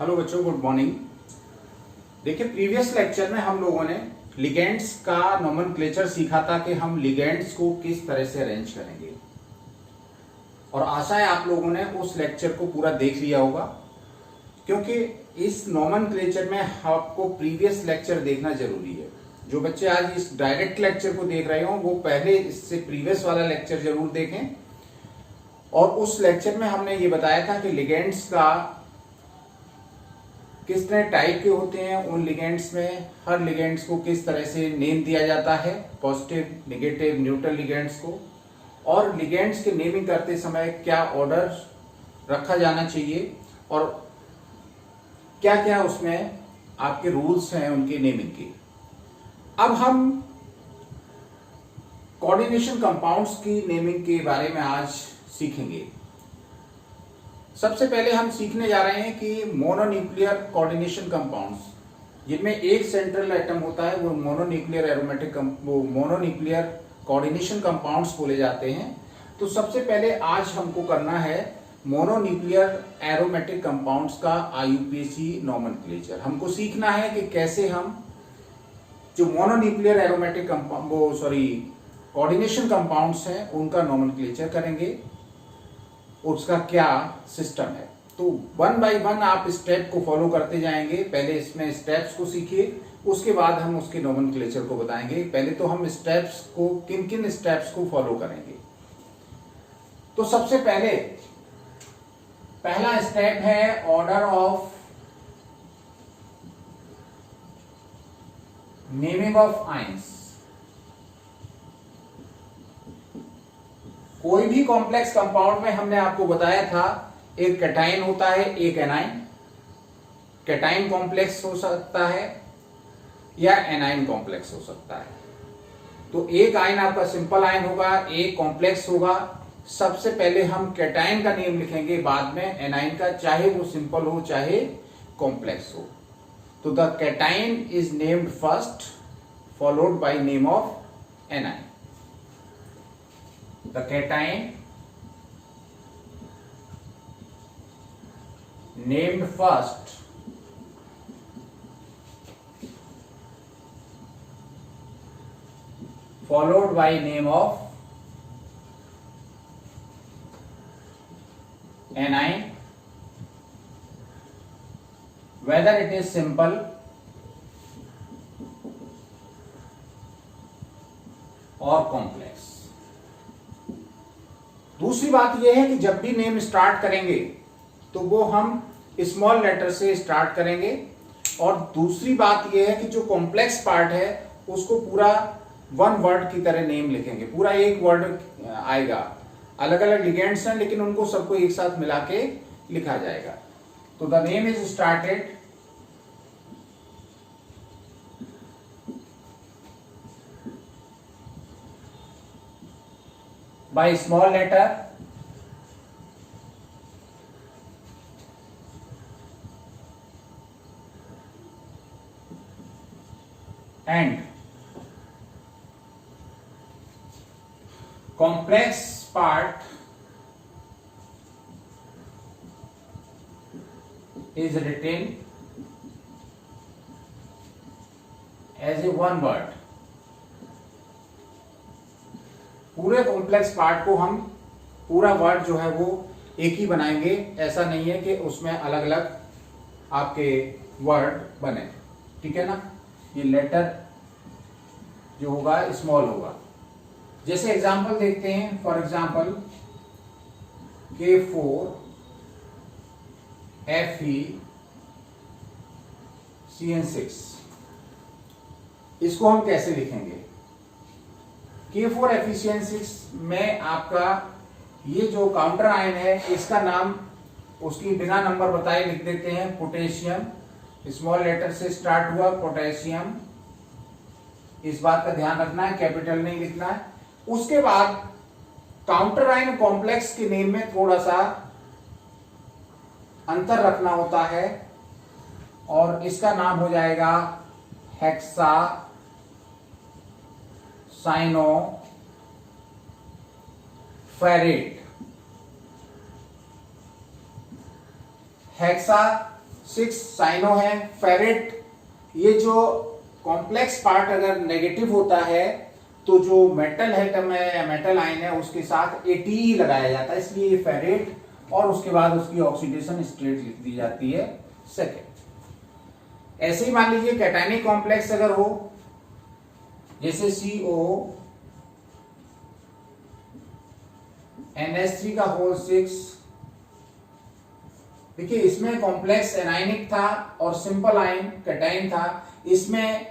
Hello बच्चों, good morning. देखिए, previous lecture में हम लोगों ने लिगेंड्स का नोमेनक्लेचर सीखा था कि हम लिगेंड्स को किस तरह से अरेंज करेंगे, और आशा है आप लोगों ने उस लेक्चर को पूरा देख लिया होगा, क्योंकि इस नोमेनक्लेचर में आपको प्रीवियस लेक्चर देखना जरूरी है। जो बच्चे आज इस डायरेक्ट लेक्चर को देख रहे हो वो पहले इससे प्रीवियस वाला लेक्चर जरूर देखें। और उस लेक्चर में हमने ये बताया था कि लिगेंड्स का किस तरह टाइप के होते हैं, उन लिगेंड्स में हर लिगेंड्स को किस तरह से नेम दिया जाता है, पॉजिटिव, नेगेटिव, न्यूट्रल लिगेंड्स को, और लिगेंड्स के नेमिंग करते समय क्या ऑर्डर रखा जाना चाहिए और क्या क्या उसमें आपके रूल्स हैं उनके नेमिंग के। अब हम कोऑर्डिनेशन कंपाउंड्स की नेमिंग के बारे में आज सीखेंगे। सबसे पहले हम सीखने जा रहे हैं कि मोनोन्यूक्लियर कोऑर्डिनेशन कंपाउंड्स, जिनमें एक सेंट्रल एटम होता है, वो मोनोन्यूक्लियर कोऑर्डिनेशन कंपाउंड्स बोले जाते हैं। तो सबसे पहले आज हमको करना है मोनोन्यूक्लियर एरोमेटिक कंपाउंड्स का आईयूपीएसी नोमेनक्लेचर। हमको सीखना है कि कैसे हम जो मोनोन्यूक्लियर एरोमेटिक कोऑर्डिनेशन कंपाउंड्स हैं उनका नोमेनक्लेचर करेंगे, उसका क्या सिस्टम है। तो वन बाय वन आप स्टेप को फॉलो करते जाएंगे। पहले इसमें स्टेप्स को सीखिए, उसके बाद हम उसके नोमेनक्लेचर को बताएंगे। पहले तो हम स्टेप्स को, किन किन स्टेप्स को फॉलो करेंगे। तो सबसे पहले पहला स्टेप है order of naming of ions. कोई भी कॉम्प्लेक्स कंपाउंड में हमने आपको बताया था एक कैटाइन होता है, एक एनाइन। कैटाइन कॉम्प्लेक्स हो सकता है या एनाइन कॉम्प्लेक्स हो सकता है। तो एक आयन आपका सिंपल आयन होगा, एक कॉम्प्लेक्स होगा। सबसे पहले हम कैटाइन का नेम लिखेंगे, बाद में एनाइन का, चाहे वो सिंपल हो चाहे कॉम्प्लेक्स हो। तो the cation is named first followed by name of anion. The cation named first followed by name of anion, whether it is simple or complex। दूसरी बात यह है कि जब भी नेम स्टार्ट करेंगे तो वो हम स्मॉल लेटर से स्टार्ट करेंगे। और दूसरी बात यह है कि जो कॉम्प्लेक्स पार्ट है उसको पूरा वन वर्ड की तरह नेम लिखेंगे, पूरा एक वर्ड आएगा। अलग अलग लिगेंड्स हैं लेकिन उनको सबको एक साथ मिला के लिखा जाएगा। तो the name is started by small letter and complex part is written as a one word। पूरे कॉम्प्लेक्स पार्ट को हम पूरा वर्ड जो है वो एक ही बनाएंगे। ऐसा नहीं है कि उसमें अलग अलग आपके वर्ड बने, ठीक है ना। ये लेटर जो होगा स्मॉल होगा। जैसे एग्जांपल देखते हैं, फॉर एग्जांपल K4 FeCN6, इसको हम कैसे लिखेंगे। K4 FeCN6 में आपका ये जो काउंटर आयन है इसका नाम उसकी बिना नंबर बताए लिख देते हैं, पोटेशियम। स्मॉल लेटर से स्टार्ट हुआ, पोटेशियम। इस बात का ध्यान रखना है, कैपिटल नहीं लिखना है। उसके बाद काउंटर आयन कॉम्प्लेक्स के नेम में थोड़ा सा अंतर रखना होता है और इसका नाम हो जाएगा हेक्सा साइनोफेरेट। हेक्सा 6 साइनो है। फेरेट, ये जो कॉम्प्लेक्स पार्ट अगर नेगेटिव होता है तो जो मेटल एटम है या मेटल आयन है उसके साथ ATE लगाया जाता है, इसलिए ये फेरेट, और उसके बाद उसकी ऑक्सीडेशन स्टेट लिख दी जाती है सेकेंड। ऐसे ही मान लीजिए कैटायनिक कॉम्प्लेक्स अगर हो, जैसे CO NH3 का होल 6, देखिए इसमें कॉम्प्लेक्स एनायनिक था और सिंपल आयन कैटायन था। इसमें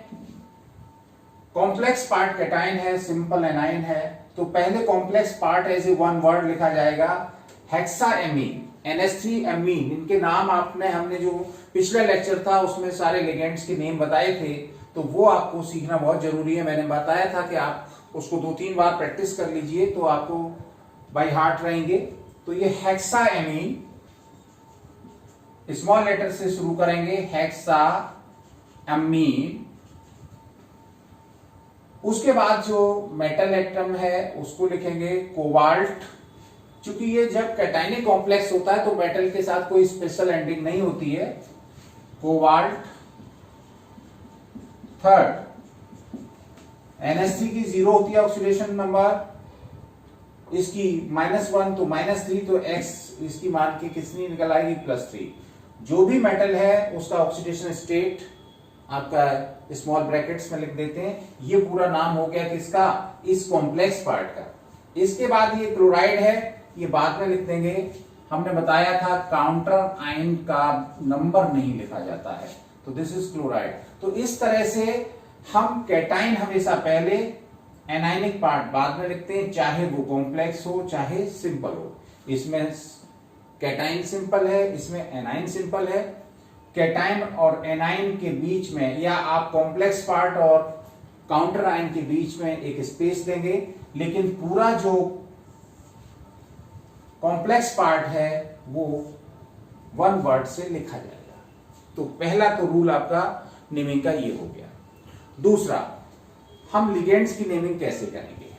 कॉम्प्लेक्स पार्ट कैटायन है, सिंपल एनायन है, तो पहले complex part as a one word लिखा जाएगा हेक्साएमीन, NH3 एमीन। इनके नाम हमने जो पिछले लेक्चर था उसमें सारे लिगेंड्स के नेम बताए थे, तो वो आपको सीखना बहुत जरूरी है। मैंने बताया था कि आप उसको 2-3 बार प्रैक्टिस कर लीजिए तो आपको बाय हार्ट रहेंगे। तो ये हेक्साएमीन स्मॉल लेटर से शुरू करेंगे, हेक्साएमीन। उसके बाद जो मेटल एटम है उसको लिखेंगे कोबाल्ट। चूंकि ये जब कैटायनिक कॉम्प्लेक्स होता है तो मेटल के साथ कोई स्पेशल एंडिंग नहीं होती है, कोबाल्ट। थर्ड, NH3 की 0 होती है ऑक्सीडेशन नंबर, इसकी -1 तो -3, तो X इसकी मान के कितनी निकल आएगी, +3। जो भी मेटल है उसका ऑक्सीडेशन स्टेट आपका स्मॉल ब्रैकेट्स में लिख देते हैं। ये पूरा नाम हो गया किसका, इस कॉम्प्लेक्स पार्ट का। इसके बाद ये क्लोराइड है, ये बाद में लिख देंगे। हमने बताया था काउंटर आयन का नंबर नहीं लिखा जाता है, तो दिस इज क्लोराइड। तो इस तरह से हम कैटायन हमेशा पहले, एनायनिक पार्ट बाद में लिखते हैं, चाहे वो कॉम्प्लेक्स हो चाहे सिंपल हो। इसमें कैटायन सिंपल है, इसमें एनायन सिंपल है। कैटायन और एनायन के बीच में, या आप कॉम्प्लेक्स पार्ट और काउंटर आयन के बीच में एक स्पेस देंगे, लेकिन पूरा जो कॉम्प्लेक्स पार्ट है वो वन वर्ड से लिखा जाएगा। तो पहला तो रूल आपका नेमिंग का ये हो गया। दूसरा, हम लिगेंड्स की नेमिंग कैसे करेंगे,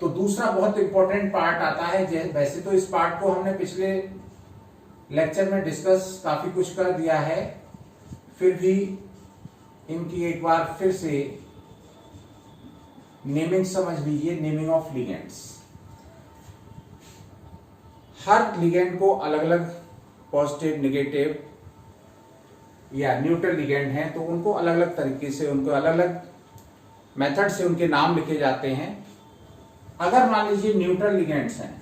तो दूसरा बहुत इंपॉर्टेंट पार्ट आता है। वैसे तो इस पार्ट को हमने पिछले लेक्चर में डिस्कस काफी कुछ कर दिया है, फिर भी इनकी एक बार फिर से नेमिंग समझ लीजिए। Naming of ligands, her ligand को अलग अलग पॉजिटिव, नेगेटिव या न्यूट्रल लिगेंड हैं, तो उनको अलग अलग तरीके से, उनको अलग अलग मेथड से उनके नाम लिखे जाते हैं। अगर मान लीजिए न्यूट्रल लिगेंड्स हैं,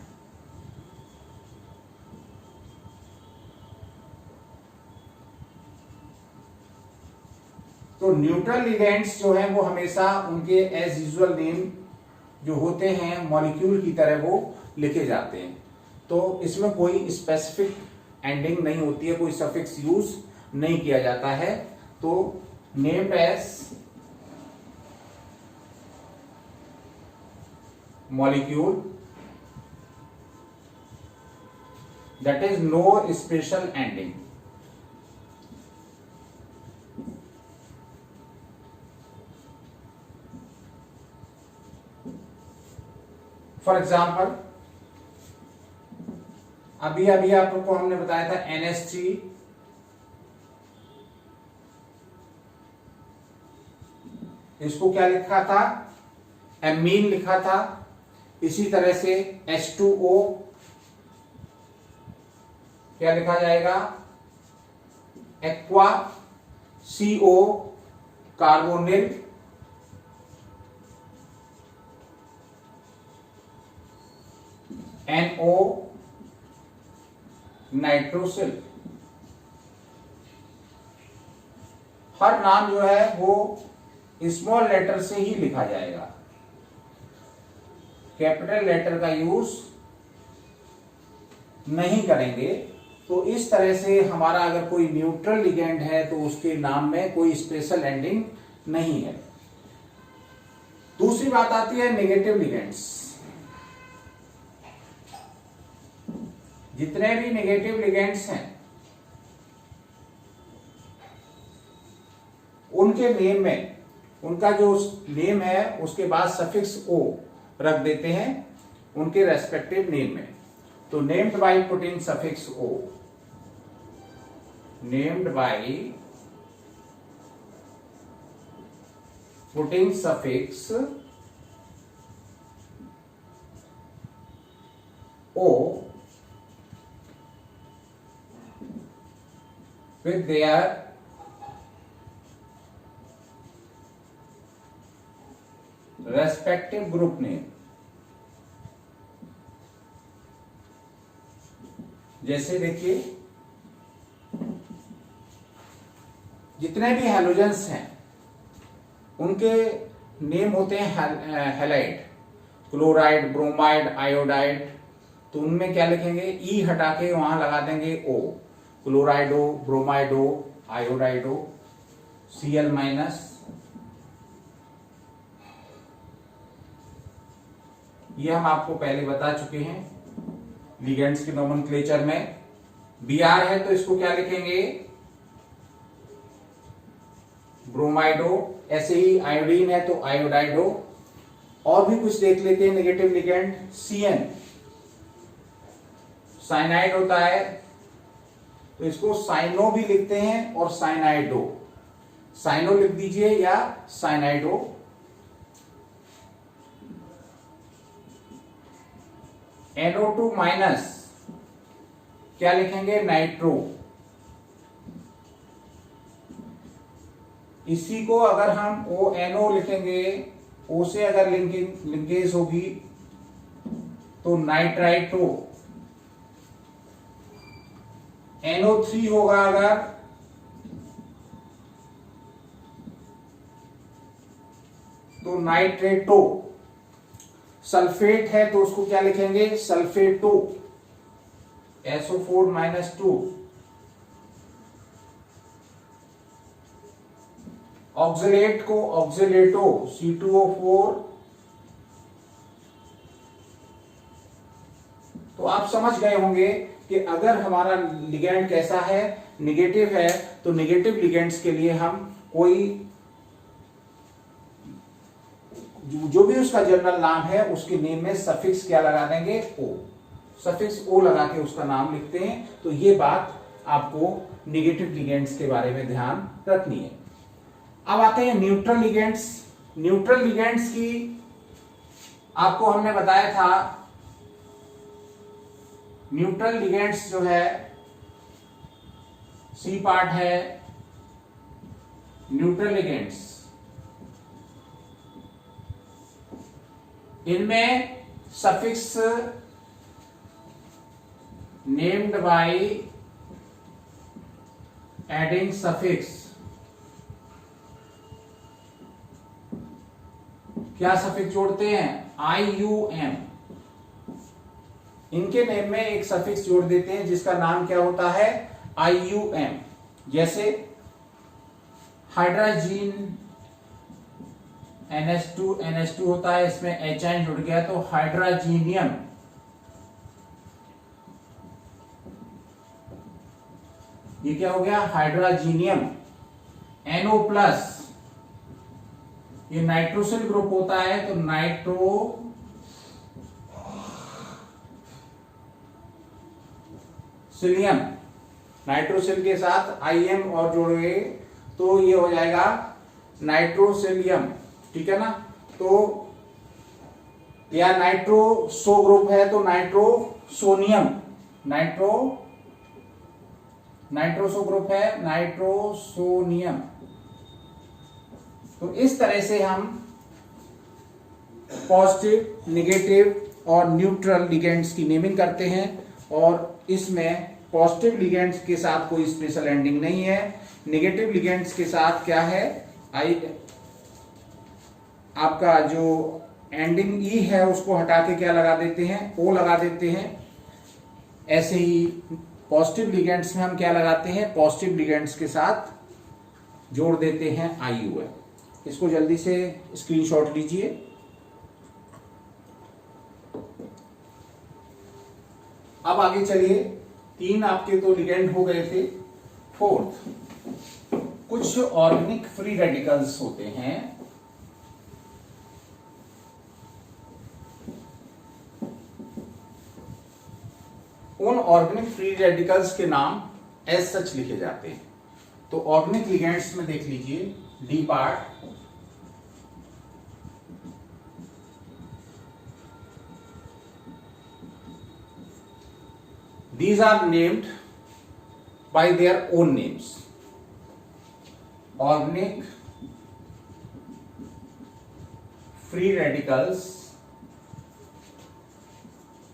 तो न्यूट्रल लिगेंड्स जो हैं वो हमेशा उनके एज यूजुअल नेम जो होते हैं मॉलिक्यूल की तरह वो लिखे जाते हैं। तो इसमें कोई स्पेसिफिक एंडिंग नहीं होती है, कोई सफिक्स यूज नहीं किया जाता है। तो named as molecule, that is no special ending. For example, अभी आप लोग को हमने बताया था NH3, इसको क्या लिखा था, एमीन लिखा था। इसी तरह से H2O क्या लिखा जाएगा, aqua. CO carbonyl. NO nitrosyl. हर नाम जो है वो स्मॉल लेटर से ही लिखा जाएगा, कैपिटल लेटर का यूज नहीं करेंगे। तो इस तरह से हमारा अगर कोई न्यूट्रल लिगेंड है तो उसके नाम में कोई स्पेशल एंडिंग नहीं है। दूसरी बात आती है नेगेटिव लिगेंड्स। जितने भी नेगेटिव लिगेंड्स हैं उनके नेम में, उनका जो नेम है उसके बाद सफिक्स O रख देते हैं उनके रेस्पेक्टिव नेम में। तो named by putting suffix O, named by putting suffix o with their respective group name। जैसे देखिए, जितने भी हैलोजेंस हैं उनके नेम होते हैं हैलाइड, क्लोराइड, ब्रोमाइड, आयोडाइड। तो उनमें क्या लिखेंगे, ई हटा के वहां लगा देंगे ओ, क्लोराइडो, ब्रोमाइडो, आयोडाइडो, Cl माइनस। ये हम आपको पहले बता चुके हैं लिगेंड्स के नोमेनक्लेचर में। Br है तो इसको क्या लिखेंगे, ब्रोमाइडो। ऐसे ही आयोडीन है तो आयोडाइडो। और भी कुछ देख लेते हैं नेगेटिव लिगेंड। Cn साइनाइड होता है तो इसको साइनो भी लिखते हैं और साइनाइडो। साइनो लिख दीजिए या साइनाइडो। NO2 माइनस क्या लिखेंगे, नाइट्रो। इसी को अगर हम ONO लिखेंगे, O से अगर लिंकेज होगी तो नाइट्राइटो। NO3 होगा अगर तो नाइट्रेटो। सल्फेट है तो उसको क्या लिखेंगे, सल्फेटो, SO4 माइनस 2। ऑक्सलेट को ऑक्सलेटो, C2O4। तो आप समझ गए होंगे कि अगर हमारा लिगेंड कैसा है, नेगेटिव है, तो नेगेटिव लिगेंड्स के लिए हम कोई जो भी उसका जनरल नाम है उसके नेम में सफिक्स क्या लगा देंगे, ओ। सफिक्स ओ लगा के उसका नाम लिखते हैं। तो ये बात आपको नेगेटिव लिगेंड्स के बारे में ध्यान रखनी है। अब आते हैं न्यूट्रल लिगेंड्स। न्यूट्रल लिगेंड्स की आपको हमने बताया था, न्यूट्रल लिगेंड्स जो है सी पार्ट है न्यूट्रल लिगेंड्स। इनमें suffix named by adding suffix. क्या सफिक्स जोड़ते हैं, IUM। इनके नेम में एक सफिक्स जोड़ देते हैं जिसका नाम क्या होता है, IUM। जैसे हाइड्रोजीन NH2 होता है, इसमें HN जुड़ गया तो हाइड्रोजीनियम। ये क्या हो गया, हाइड्रोजीनियम। NO+, ये नाइट्रोसिल ग्रुप होता है तो नाइट्रोसिलियम। नाइट्रोसिल के साथ IM और जोड़ोगे तो ये हो जाएगा नाइट्रोसिलियम, ठीक है ना। तो या नाइट्रोसो ग्रुप है तो नाइट्रोसोनियम। नाइट्रोसो ग्रुप है नाइट्रोसोनियम। तो इस तरह से हम पॉजिटिव, नेगेटिव और न्यूट्रल लिगेंड्स की नेमिंग करते हैं। और इसमें पॉजिटिव लिगेंड्स के साथ कोई स्पेशल एंडिंग नहीं है। नेगेटिव लिगेंड्स के साथ क्या है, आपका जो एंडिंग ई है उसको हटा के क्या लगा देते हैं, ओ लगा देते हैं। ऐसे ही पॉजिटिव लिगेंड्स में हम क्या लगाते हैं, पॉजिटिव लिगेंड्स के साथ जोड़ देते हैं IUM। इसको जल्दी से स्क्रीनशॉट लीजिए। अब आगे चलिए, 3 आपके तो लिगेंड हो गए थे। फोर्थ, कुछ ऑर्गेनिक फ्री रेडिकल्स होते हैं। उन ऑर्गेनिक फ्री रेडिकल्स के नाम एज सच लिखे जाते हैं। तो ऑर्गेनिक लिगेंड्स में देख लीजिए D part, these are named by their own names. Organic free radicals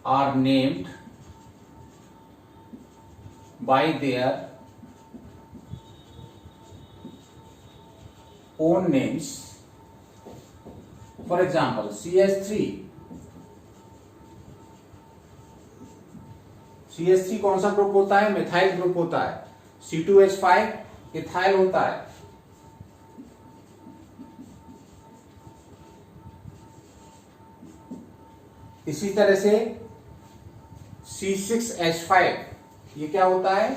are named by their own names. For example, CH3 कौन सा ग्रुप होता है? मिथाइल ग्रुप होता है। C2H5 इथाइल होता है। इसी तरह से C6H5 ये क्या होता है?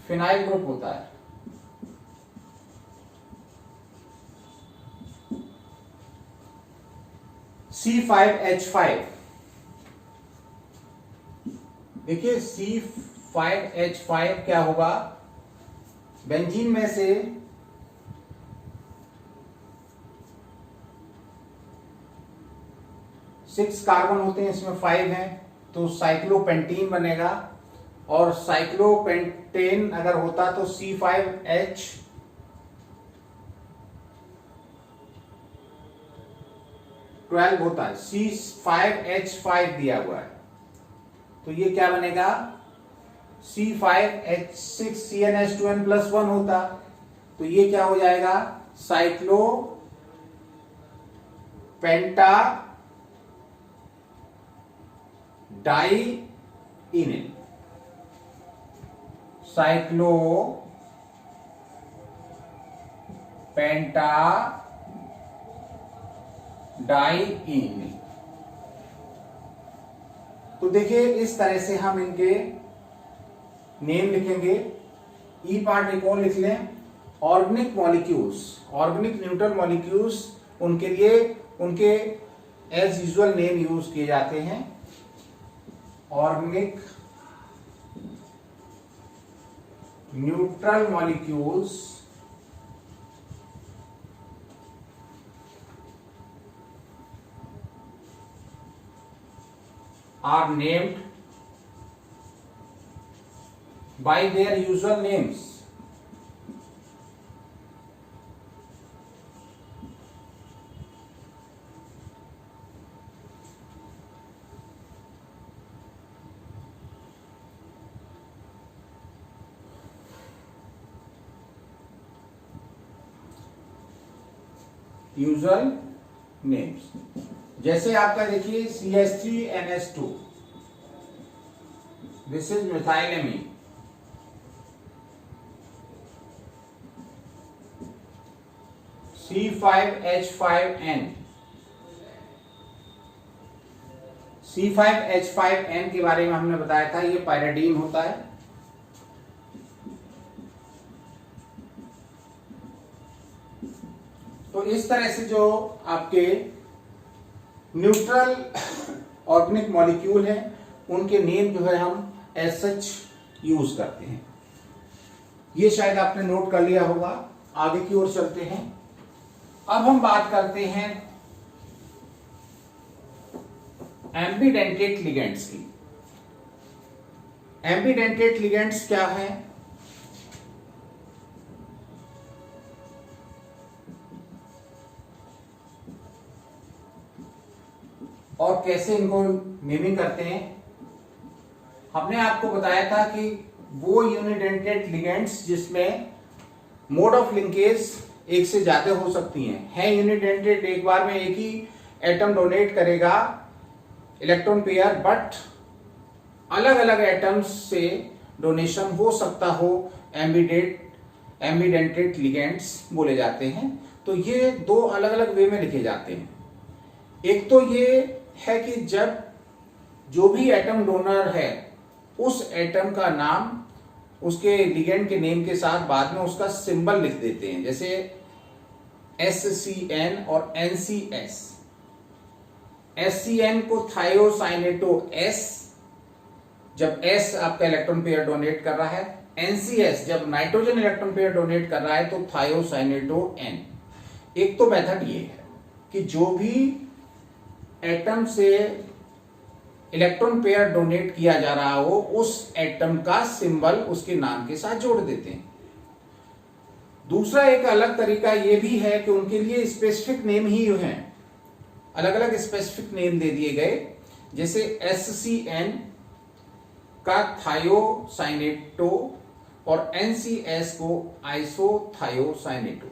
फिनाइल ग्रुप होता है। C5H5 देखिए C5H5 क्या होगा? बेंजीन में से सिक्स कार्बन होते हैं, इसमें 5 हैं, तो साइक्लोपेंटीन बनेगा। और साइक्लोपेंटेन अगर होता तो C5H12 होता है। C5H5 दिया हुआ है, तो ये क्या बनेगा? C5H6CnH2n+1 होता, तो ये क्या हो जाएगा? Cyclopentadienyl, cyclopentadienyl. तो देखिए इस तरह से हम इनके नेम लिखेंगे। ई पार्ट एक और लिख लें, organic molecules, organic neutral molecules, उनके लिए उनके एज यूजुअल नेम यूज किए जाते हैं। Organic neutral molecules are named by their usual names. Usual names, जैसे आपका देखिए CH3NH2, this is मिथाइलेमीन। C5H5N, C5H5N के बारे में हमने बताया था, ये पायरिडीन होता है। तो इस तरह से जो आपके न्यूट्रल ऑर्गेनिक मॉलिक्यूल हैं, उनके नेम जो है हम एज सच यूज करते हैं। ये शायद आपने नोट कर लिया होगा। आगे की ओर चलते हैं। अब हम बात करते हैं एम्बीडेंटेट लिगेंड्स की। एम्बीडेंटेट लिगेंड्स क्या है? और कैसे इनको नेमिंग करते हैं? हमने आपको बताया था कि वो यूनिडेंटेड लिगेंड्स जिसमें मोड ऑफ लिंकेज एक से ज्यादा हो सकती हैं, यूनिडेंटेड, एक बार में एक ही एटम डोनेट करेगा इलेक्ट्रॉन पेयर, बट अलग अलग एटम्स से डोनेशन हो सकता हो, एम्बीडेंटेड लिगेंड्स बोले जाते हैं। तो ये दो अलग अलग वे में लिखे जाते हैं। एक तो ये है कि जब जो भी एटम डोनर है उस एटम का नाम उसके लिगेंड के नेम के साथ बाद में उसका सिंबल लिख देते हैं, जैसे SCN और NCS। SCN को थायोसाइनेटो S जब S आपका इलेक्ट्रॉन पेयर डोनेट कर रहा है, NCS जब नाइट्रोजन इलेक्ट्रॉन पेयर डोनेट कर रहा है तो थायोसाइनेटो N। एक तो मेथड ये है कि जो भी एटम से इलेक्ट्रॉन पेयर डोनेट किया जा रहा हो उस एटम का सिंबल उसके नाम के साथ जोड़ देते हैं। दूसरा एक अलग तरीका ये भी है कि उनके लिए स्पेसिफिक नेम ही हैं, अलग अलग स्पेसिफिक नेम दे दिए गए, जैसे SCN का थायोसाइनेटो और NCS को आइसोथायोसाइनेटो।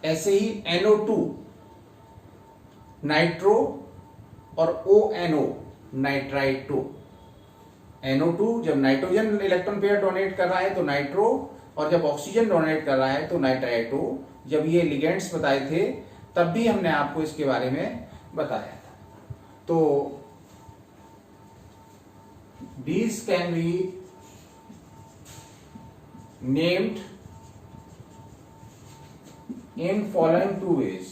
ऐसे ही NO2 नाइट्रो और ONO नाइट्राइटो। NO2 जब नाइट्रोजन इलेक्ट्रॉन पेयर डोनेट कर रहा है तो नाइट्रो, और जब ऑक्सीजन डोनेट कर रहा है तो नाइट्राइटो। जब ये लिगेंड्स बताए थे तब भी हमने आपको इसके बारे में बताया था। तो these can be named in following two ways.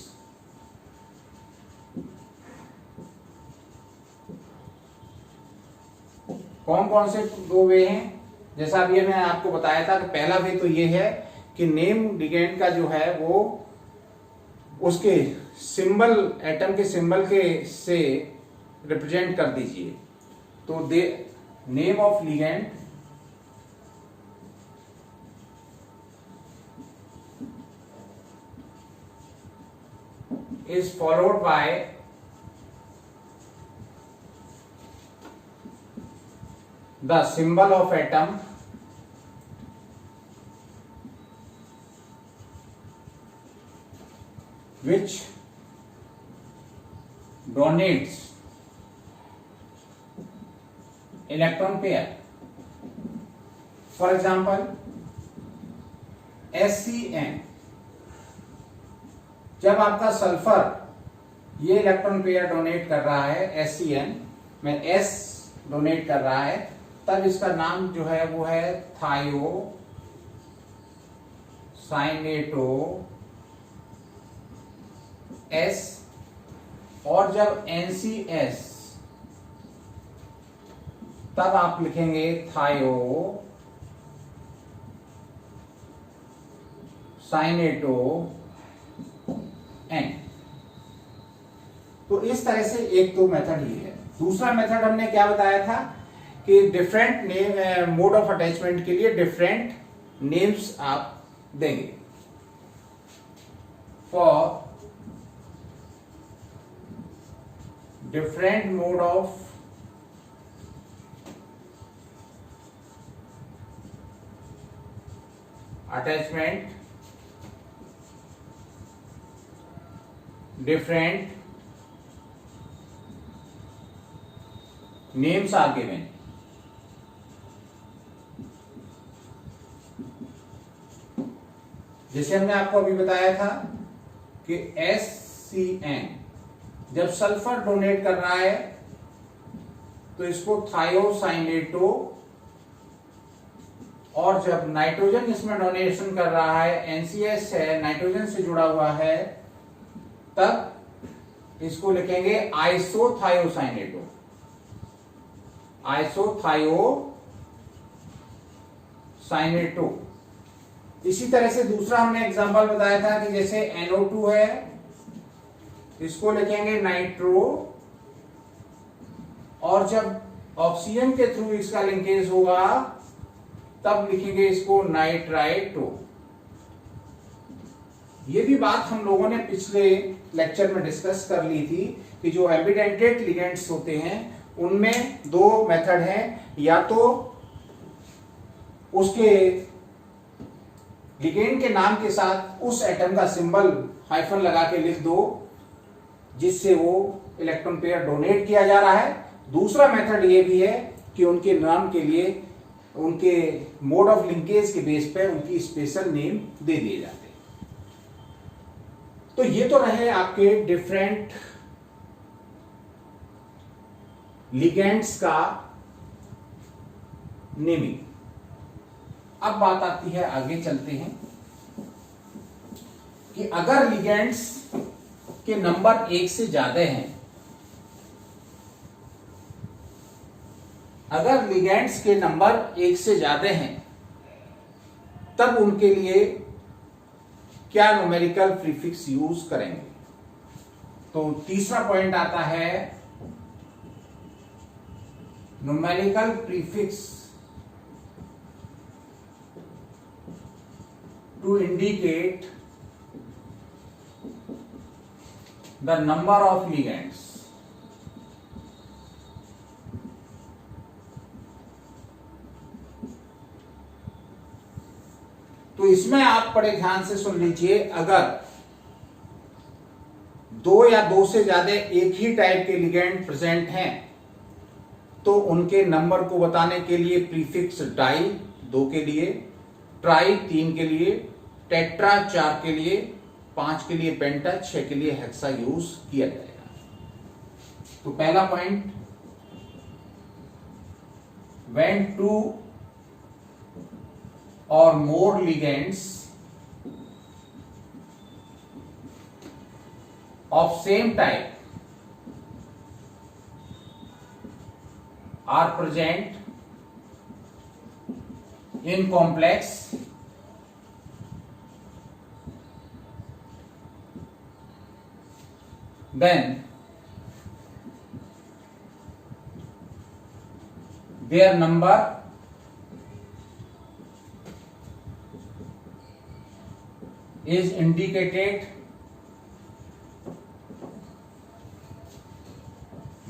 कौन कौन से दो वे हैं? जैसा अभी मैं आपको बताया था कि पहला वे तो ये है कि नेम लिगेंड का जो है वो उसके सिंबल, एटम के सिंबल के से रिप्रेजेंट कर दीजिए। तो the name of ligand is followed by the symbol of atom which donates electron pair. For example, SCN जब आपका सल्फर ये इलेक्ट्रॉन पेयर डोनेट कर रहा है, SCN में S डोनेट कर रहा है, तब इसका नाम जो है वो है थायोसाइनेटो S। और जब NCS तब आप लिखेंगे थायोसाइनेटो N। तो इस तरह से एक तो मेथड ही है। दूसरा मेथड हमने क्या बताया था कि different name mode of attachment के लिए डिफरेंट नेम्स आप देंगे। For different mode of attachment different names are given. जैसे हमने आपको अभी बताया था कि SCN जब सल्फर डोनेट कर रहा है तो इसको थायोसाइनेटो, और जब नाइट्रोजन इसमें डोनेशन कर रहा है, NCS है, नाइट्रोजन से जुड़ा हुआ है, तब इसको लिखेंगे आइसोथायोसाइनेटो, आइसोथायोसाइनेटो। इसी तरह से दूसरा हमने एग्जांपल बताया था कि जैसे NO2 है, इसको लिखेंगे नाइट्रो, और जब ऑक्सीजन के थ्रू इसका लिंकेज होगा तब लिखेंगे इसको नाइट्राइटो। ये भी बात हम लोगों ने पिछले लेक्चर में डिस्कस कर ली थी कि जो एम्बिडेंटेड लिगेंड्स होते हैं उनमें दो मेथड हैं, या तो उसके लिगेंड के नाम के साथ उस एटम का सिंबल हाइफन लगा के लिख दो जिससे वो इलेक्ट्रॉन पेयर डोनेट किया जा रहा है। दूसरा मेथड ये भी है कि उनके नाम के लिए उनके मोड ऑफ लिंकेज के बेस पे उनकी स्पेशल नेम दे दिए जाते हैं। तो ये तो रहे आपके डिफरेंट लिगेंड्स का नेमिंग। अब बात आती है, आगे चलते हैं कि अगर लिगेंड्स के नंबर एक से ज्यादा हैं अगर लिगेंड्स के नंबर एक से ज्यादा हैं तब उनके लिए क्या न्यूमेरिकल प्रीफिक्स यूज करेंगे। तो तीसरा पॉइंट आता है numerical prefix to indicate the number of ligands. तो इसमें आप बड़े ध्यान से सुन लीजिए, अगर दो या दो से ज्यादा एक ही टाइप के लिगेंड प्रेजेंट हैं तो उनके नंबर को बताने के लिए प्रीफिक्स डाई 2 के लिए, ट्राई 3 के लिए, टेट्रा 4 के लिए, 5 के लिए पेंटा, 6 के लिए हेक्सा यूज किया जाएगा। तो पहला point, when 2 or more ligands of same type are present in complex, then their number is indicated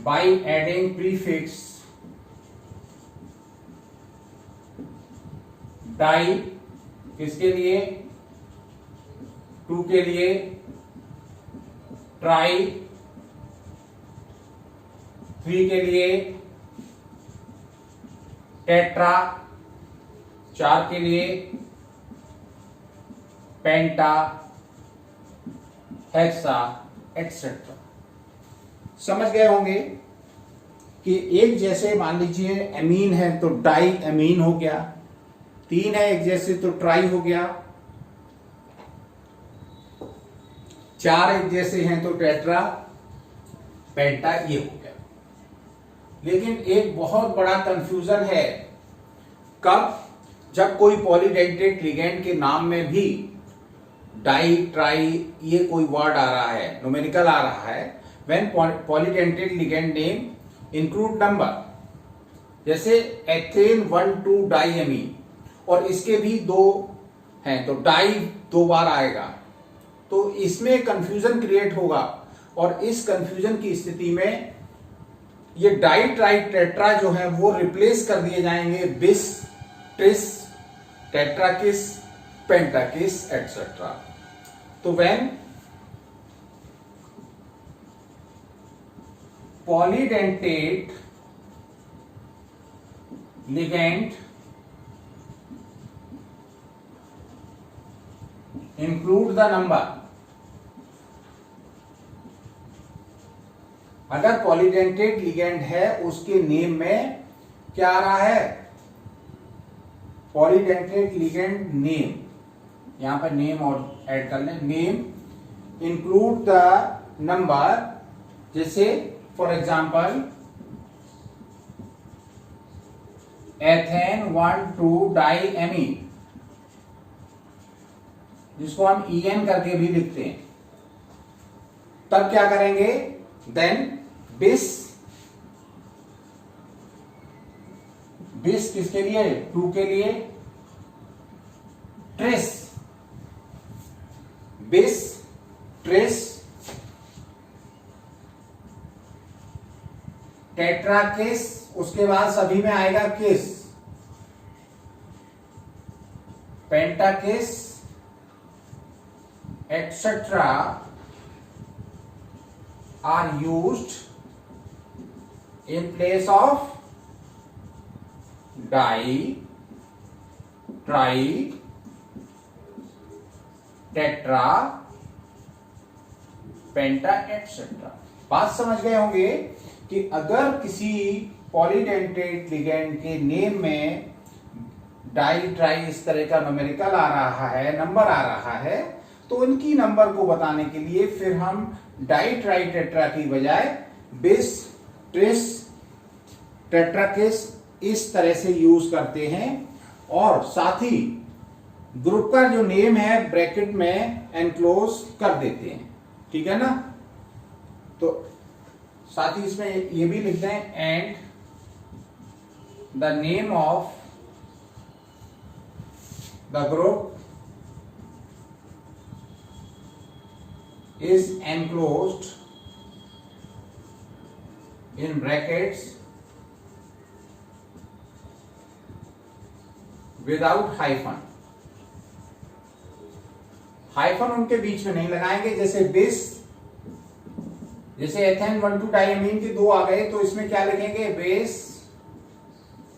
by adding prefix di, किसके लिए, 2 के लिए, ट्राई 3 के लिए, टेट्रा 4 के लिए, पेंटा, हेक्सा एटसेट्रा। समझ गए होंगे कि एक जैसे मान लीजिए एमीन है तो डाई एमीन हो गया, 3 है एक जैसे तो ट्राई हो गया, 4 एक जैसे हैं तो टेट्रा, पेंटा ये हो गया। लेकिन एक बहुत बड़ा कंफ्यूजन है कब, जब कोई पॉलीडेंटेट लिगेंड के नाम में भी डाई ट्राई ये कोई वर्ड आ रहा है, न्यूमेरिकल आ रहा है, when polydentate ligand name include number, जैसे एथेन 1,2 डाईएमीन और इसके भी 2 हैं तो डाई 2 बार आएगा, तो इसमें कंफ्यूजन क्रिएट होगा। और इस कंफ्यूजन की स्थिति में ये डाई ट्राई टेट्रा जो है वो रिप्लेस कर दिए जाएंगे बिस, ट्रिस, टेट्राकिस, पेंटाकिस एटसेट्रा। तो when polydentate ligand include the number, अगर पॉलीडेंटेट लिगेंड है उसके नेम में क्या आ रहा है, पॉलीडेंटेट लिगेंड नेम, यहां पर नेम और ऐड कर लें, नेम इंक्लूड द नंबर, जैसे फॉर एग्जांपल एथेन 1,2 डाईएमीन, जिसको हम EN करके भी लिखते हैं। तब क्या करेंगे, देन बिस, बिस किसके लिए, 2 के लिए, ट्रेस, बिस, ट्रेस, टेट्राकिस, उसके बाद सभी में आएगा किस, pentakis etcetera are used in place of di, tri, tetra, penta etcetera. बात समझ गए होंगे कि अगर किसी पॉलीडेंटेट लिगेंड के नेम में डाई ट्राई इस तरह का न्यूमेरिकल आ रहा है, नंबर आ रहा है, तो इनकी नंबर को बताने के लिए फिर हम डाई ट्राई टेट्रा की बजाय बिस, ट्रिस, टेट्राकिस, इस तरह से यूज करते हैं और साथ ही ग्रुप का जो नेम है ब्रैकेट में एनक्लोज कर देते हैं, ठीक है ना। तो साथ ही इसमें ये भी लिखते हैं and the name of the group is enclosed in brackets without hyphen। Hyphen उनके बीच में नहीं लगाएंगे, जैसे बिस, जैसे एथेन 1,2 डाइमीन के 2 आ गए तो इसमें क्या लिखेंगे बेस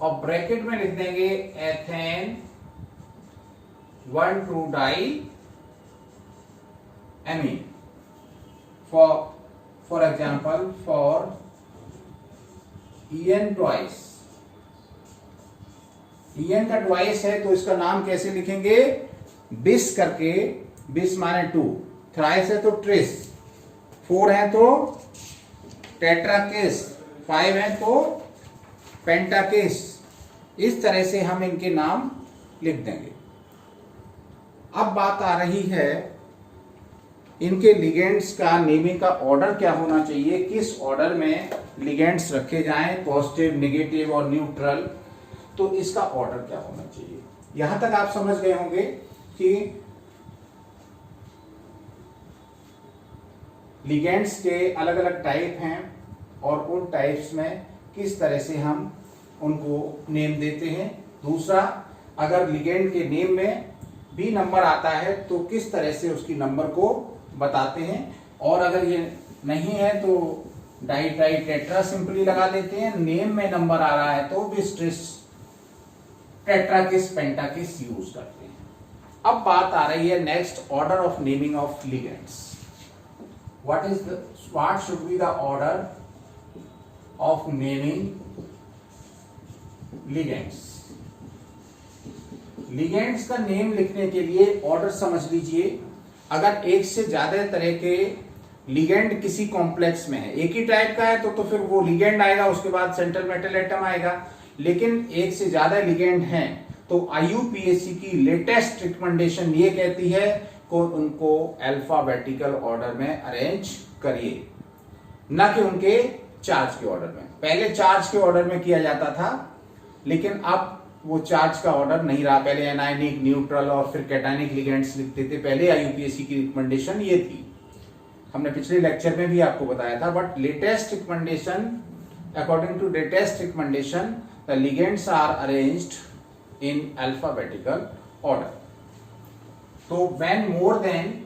और ब्रैकेट में लिख देंगे ethane 1,2 diamine. For example, for En twice, En का ट्वाइस है तो इसका नाम कैसे लिखेंगे बिस करके, बिस माने 2, थ्राइस है तो ट्रिस, 4 है तो टेट्राकिस, 5 है तो पेंटाकिस। इस तरह से हम इनके नाम लिख देंगे। अब बात आ रही है इनके लिगेंड्स का नेमिंग का ऑर्डर क्या होना चाहिए, किस ऑर्डर में लिगेंड्स रखे जाएं, पॉजिटिव, नेगेटिव और न्यूट्रल, तो इसका ऑर्डर क्या होना चाहिए। यहां तक आप समझ गए होंगे कि लिगेंड्स के अलग अलग टाइप हैं और उन टाइप्स में किस तरह से हम उनको नेम देते हैं। दूसरा, अगर लिगेंड के नेम में भी नंबर आता है तो किस तरह से उसकी नंबर को बताते हैं, और अगर ये नहीं है तो डाई ट्राई टेट्रा सिंपली लगा देते हैं। नेम में नंबर आ रहा है तो बिस, ट्रिस, टेट्राकिस, पेंटाकिस यूज करते हैं। अब बात आ रही है next, order of naming of ligands. what should be the order of naming ligands। Ligands का नेम लिखने के लिए ऑर्डर समझ लीजिए। अगर एक से ज्यादा तरह के लिगेंड किसी कॉम्प्लेक्स में है, एक ही टाइप का है तो फिर वो लिगेंड आएगा, उसके बाद सेंट्रल मेटल एटम आएगा। लेकिन एक से ज्यादा लिगेंड हैं तो IUPAC की लेटेस्ट रिकमेंडेशन ये कहती है कि उनको अल्फाबेटिकल ऑर्डर में अरेंज करिए, ना कि उनके चार्ज के ऑर्डर में। पहले चार्ज के ऑर्डर में किया जाता था, लेकिन अब वो चार्ज का ऑर्डर नहीं रहा। पहले एनायनिक, न्यूट्रल और फिर कैटायनिक लिगेंड्स लिखते थे। पहले IUPAC की रिकमेंडेशन ये थी, हमने पिछले लेक्चर में भी आपको बताया था। But latest recommendation, according to latest recommendation, the ligands are arranged in alphabetical order. तो when more than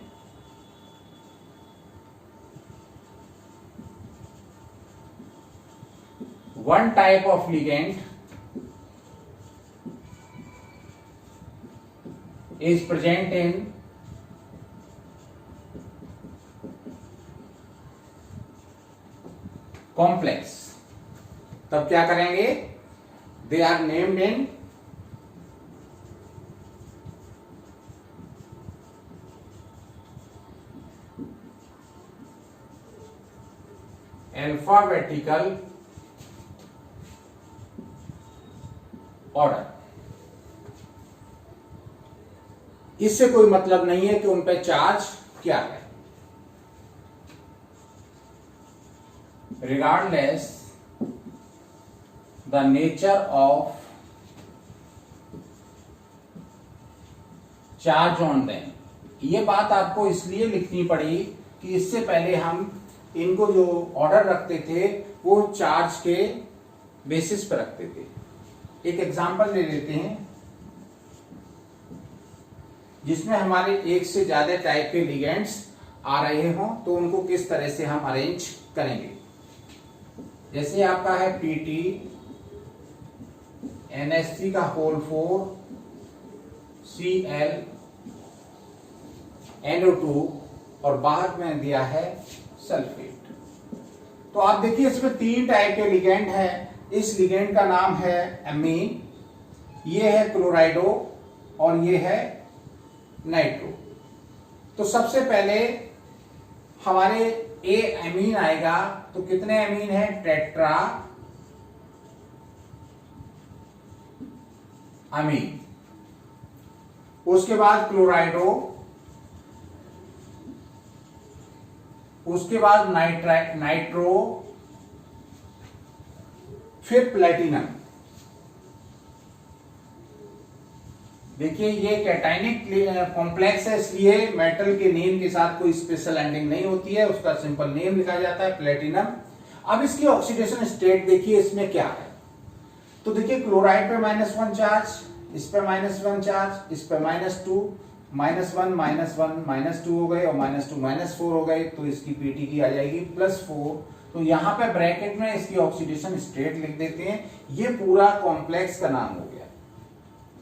one type of ligand is present in complex, तब क्या करेंगे, they are named in alphabetical order. इससे कोई मतलब नहीं है कि उन पे चार्ज क्या है। Regardless the nature of charge on them. ये बात आपको इसलिए लिखनी पड़ी कि इससे पहले हम इनको जो ऑर्डर रखते थे वो चार्ज के बेसिस पर रखते थे। एक एग्जांपल ले लेते हैं जिसमें हमारे एक से ज्यादा टाइप के लिगेंड्स आ रहे हों, तो उनको किस तरह से हम अरेंज करेंगे। जैसे आपका है PT NH3 का होल 4 Cl NO2 और बाहर में दिया है सल्फेट। तो आप देखिए इसमें 3 टाइप के लिगेंड हैं। इस लिगेंड का नाम है एमीन, ये है क्लोराइडो और ये है नाइट्रो। तो सबसे पहले हमारे ए एमीन आएगा, तो कितने एमीन है, टेट्रा अमीन, उसके बाद क्लोराइडो, उसके बाद नाइट्रो, फिर प्लेटिनम। देखिए ये कैटायनिक कॉम्प्लेक्स है, इसलिए मेटल के नेम के साथ कोई स्पेशल एंडिंग नहीं होती है, उसका सिंपल नेम लिखा जाता है प्लेटिनम। अब इसकी ऑक्सीडेशन स्टेट देखिए इसमें क्या है। तो देखिए क्लोराइड पे -1 चार्ज, इस पे -1 चार्ज, इस पे -2, -1 -2 हो गए और -2 -4 हो गए, तो इसकी पीटी की आ जाएगी +4। तो यहां पे ब्रैकेट में इसकी ऑक्सीडेशन स्टेट लिख देते हैं। ये पूरा कॉम्प्लेक्स का नाम हो गया।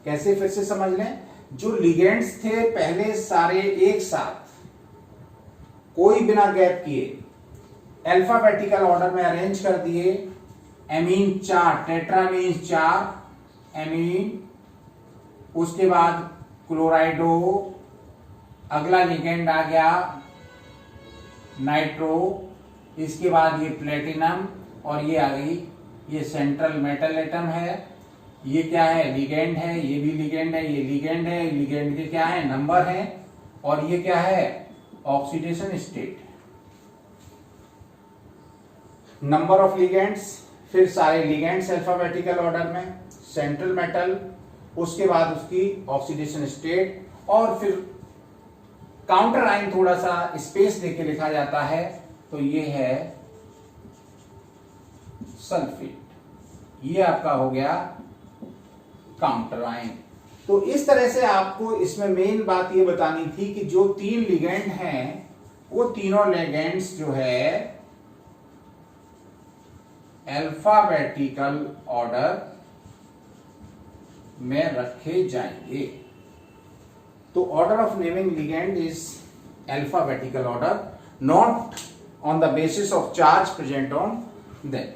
कैसे फिर से समझ लें, जो लिगेंड्स थे पहले सारे एक साथ कोई बिना गैप किए अल्फाबेटिकल ऑर्डर में अरेंज कर दिए। एमीन 4, टेट्रामीन 4 एमीन, उसके बाद क्लोराइडो, अगला लिगेंड आ गया नाइट्रो, इसके बाद ये प्लेटिनम और ये आ गई, ये सेंट्रल मेटल एटम है। ये क्या है, लिगेंड है, ये भी लिगेंड है, ये लिगेंड है, लिगेंड के क्या है, नंबर है, और ये क्या है, oxidation state, number of ligands. फिर सारे लिगेंड्स अल्फाबेटिकल ऑर्डर में, सेंट्रल मेटल, उसके बाद उसकी ऑक्सीडेशन स्टेट, और फिर काउंटर आइन थोड़ा सा स्पेस देके लिखा जाता है, तो ये है सल्फेट। ये आपका हो गया काउंटर आइन। तो इस तरह से आपको इसमें मेन बात ये बतानी थी कि जो 3 लिगेंड हैं वो तीनों लिगेंड्स जो है अल्फाबेटिकल ऑर्डर में रखे जाएंगे। तो order of naming ligand is alphabetical order, not on the basis of charge present on them.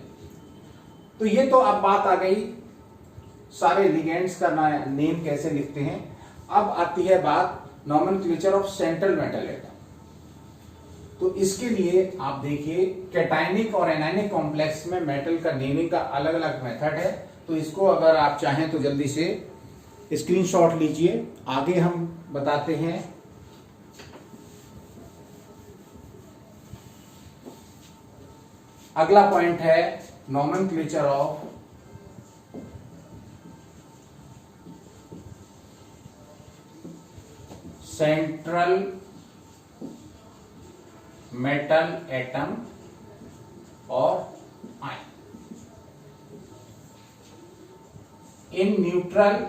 तो ये तो अब बात आ गई सारे लिगेंड्स का नेम कैसे लिखते हैं। अब आती है बात nomenclature of central metal atom. तो इसके लिए आप देखिए कैटायनिक और एनायनिक कॉम्प्लेक्स में मेटल का नेमिंग का अलग अलग मेथड है। तो इसको अगर आप चाहें तो जल्दी से स्क्रीनशॉट लीजिए, आगे हम बताते हैं। अगला पॉइंट है nomenclature of central metal atom और आयन। इन न्यूट्रल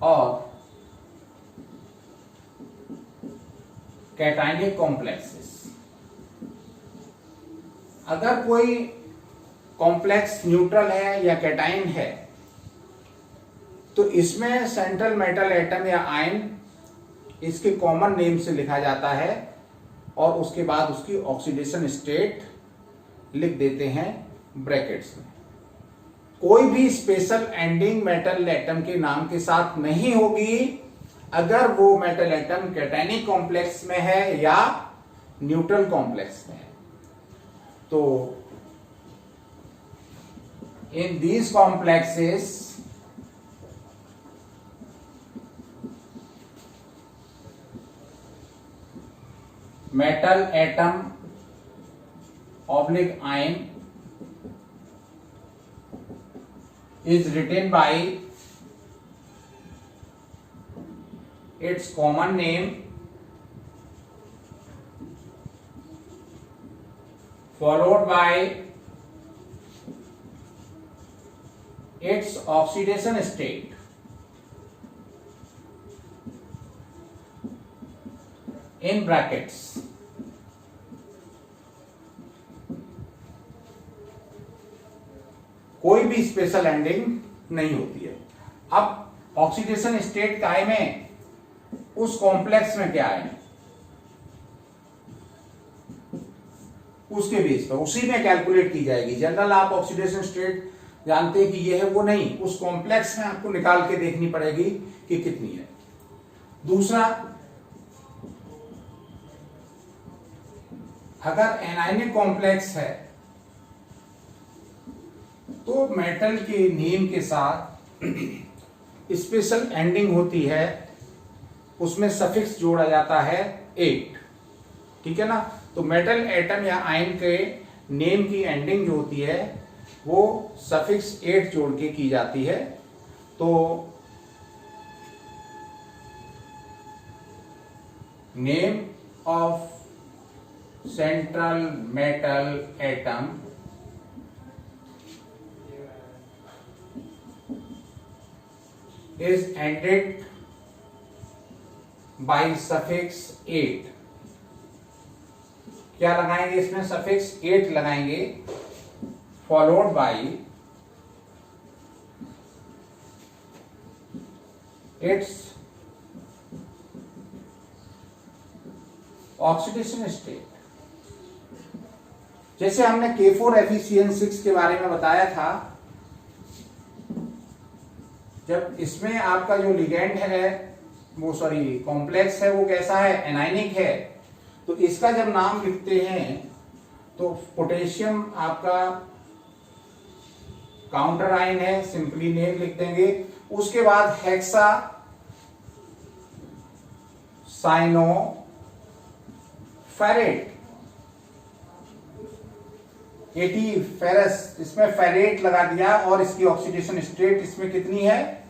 और कैटायनिक कॉम्प्लेक्सेस, अगर कोई कॉम्प्लेक्स न्यूट्रल है या कैटायन है तो इसमें सेंट्रल मेटल एटम या आयन इसके कॉमन नेम से लिखा जाता है और उसके बाद उसकी ऑक्सीडेशन स्टेट लिख देते हैं ब्रैकेट्स में। कोई भी स्पेशल एंडिंग मेटल एटम के नाम के साथ नहीं होगी अगर वो मेटल एटम कैटायनिक कॉम्प्लेक्स में है या न्यूट्रल कॉम्प्लेक्स में है। तो in these complexes metal atom oblique ion is written by its common name followed by its oxidation state in brackets। कोई भी स्पेशल एंडिंग नहीं होती है। अब ऑक्सीडेशन स्टेट काय में, उस कॉम्प्लेक्स में क्या है उसके बेस पर उसी में कैलकुलेट की जाएगी। जनरल आप ऑक्सीडेशन स्टेट जानते हैं कि ये है, वो नहीं, उस कॉम्प्लेक्स में आपको निकाल के देखनी पड़ेगी कि कितनी है। दूसरा, अगर एनायनिक कॉम्प्लेक्स है जो मेटल के नेम के साथ स्पेशल एंडिंग होती है उसमें सफिक्स जोड़ा जाता है 8, ठीक है ना। तो मेटल एटम या आयन के नेम की एंडिंग जो होती है वो सफिक्स 8 जोड़ के की जाती है। तो name of central metal atom is ended by suffix 8। क्या लगाएंगे इसमें? सफिक्स 8 लगाएंगे, followed by its oxidation state. जैसे हमने K4FeCN6 के बारे में बताया था, जब इसमें आपका जो लिगेंड है वो कॉम्प्लेक्स है वो कैसा है? एनायनिक है। तो इसका जब नाम लिखते हैं तो पोटेशियम आपका काउंटर आयन है, सिंपली नेम लिख देंगे। उसके बाद हेक्सा साइनो फेरेट 80 फेरस, इसमें फेरेट लगा दिया और इसकी ऑक्सीडेशन स्टेट इसमें कितनी है?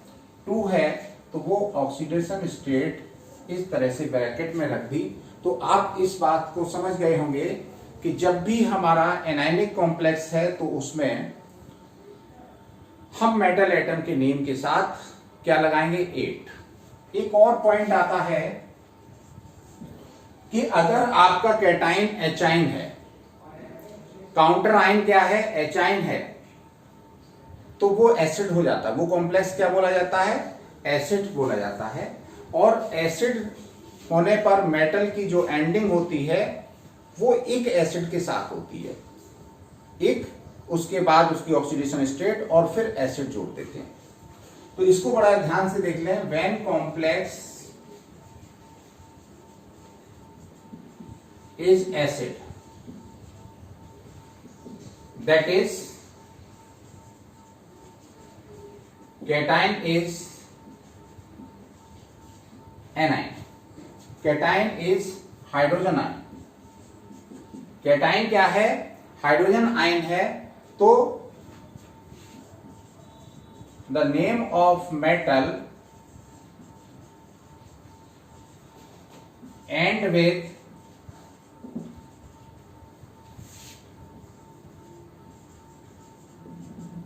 2 है। तो वो ऑक्सीडेशन स्टेट इस तरह से ब्रैकेट में रख दी। तो आप इस बात को समझ गए होंगे कि जब भी हमारा एनायनिक कॉम्प्लेक्स है तो उसमें हम मेटल एटम के नेम के साथ क्या लगाएंगे? 8। एक और पॉइंट आता है कि अगर आपका कैटाइन एचाइन है, काउंटर आयन क्या है? एचाइन है, तो वो एसिड हो जाता है। वो कॉम्प्लेक्स क्या बोला जाता है? एसिड बोला जाता है। और एसिड होने पर मेटल की जो एंडिंग होती है वो एक एसिड के साथ होती है, एक, उसके बाद उसकी ऑक्सीडेशन स्टेट और फिर एसिड जोड़ देते हैं। तो इसको बड़ा ध्यान से देख लें। When complex is acid, that is cation is anion, cation is hydrogen ion. Cation क्या है? हाइड्रोजन आयन है। तो the name of metal and with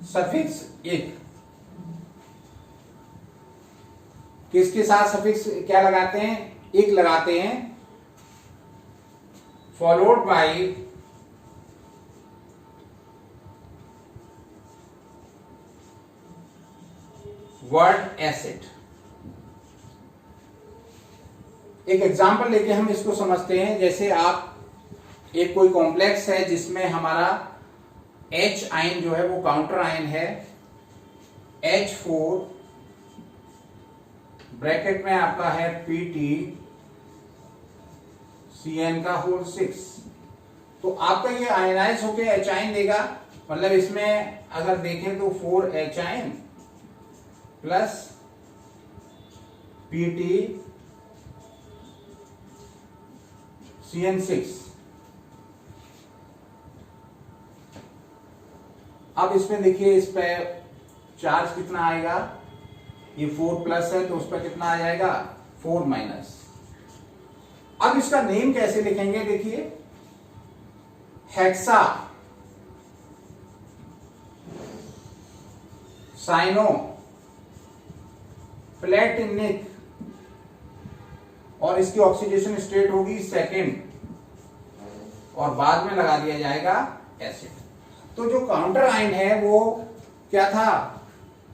suffix 1। किसके साथ सफिक्स क्या लगाते हैं? 1 लगाते हैं, फॉलोड बाय वर्ड एसिड। एक एग्जांपल लेके हम इसको समझते हैं। जैसे आप एक कोई कॉम्प्लेक्स है जिसमें हमारा H आयन जो है वो काउंटर आयन है, H4 ब्रैकेट में आपका है PtCN6। तो आपका ये आयनाइज होके H आयन देगा। मतलब इसमें अगर देखें तो 4H आयन प्लस PtCN6। अब इसमें देखिए, इस पे चार्ज कितना आएगा? ये 4 प्लस है तो उस पर कितना आ जाएगा? 4 माइनस। अब इसका नेम कैसे लिखेंगे? देखिए, हेक्सा साइनो प्लेटिनिक, और इसकी ऑक्सीडेशन स्टेट होगी 2nd, और बाद में लगा दिया जाएगा एसिड। तो जो काउंटर आयन है वो क्या था?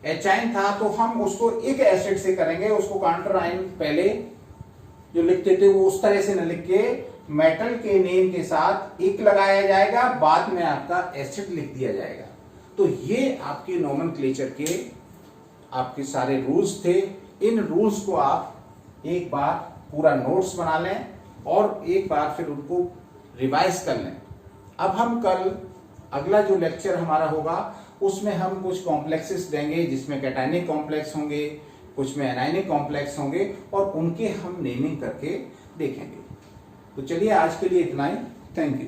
एचाइन था। तो हम उसको एक एसिड से करेंगे। उसको काउंटर आयन पहले जो लिखते थे वो उस तरह से न लिख के मेटल के नेम के साथ एक लगाया जाएगा, बाद में आपका एसिड लिख दिया जाएगा। तो ये आपके नोमेनक्लेचर के आपके सारे रूल्स थे। इन रूल्स को आप एक बार पूरा नोट्स बना लें और एक बार फिर उनको रिवाइज कर लें। अब हम कल अगला जो लेक्चर हमारा होगा उसमें हम कुछ कॉम्प्लेक्सेस देंगे जिसमें कैटायनिक कॉम्प्लेक्स होंगे, कुछ में एनायनिक कॉम्प्लेक्स होंगे और उनके हम नेमिंग करके देखेंगे। तो चलिए आज के लिए इतना ही। Thank you.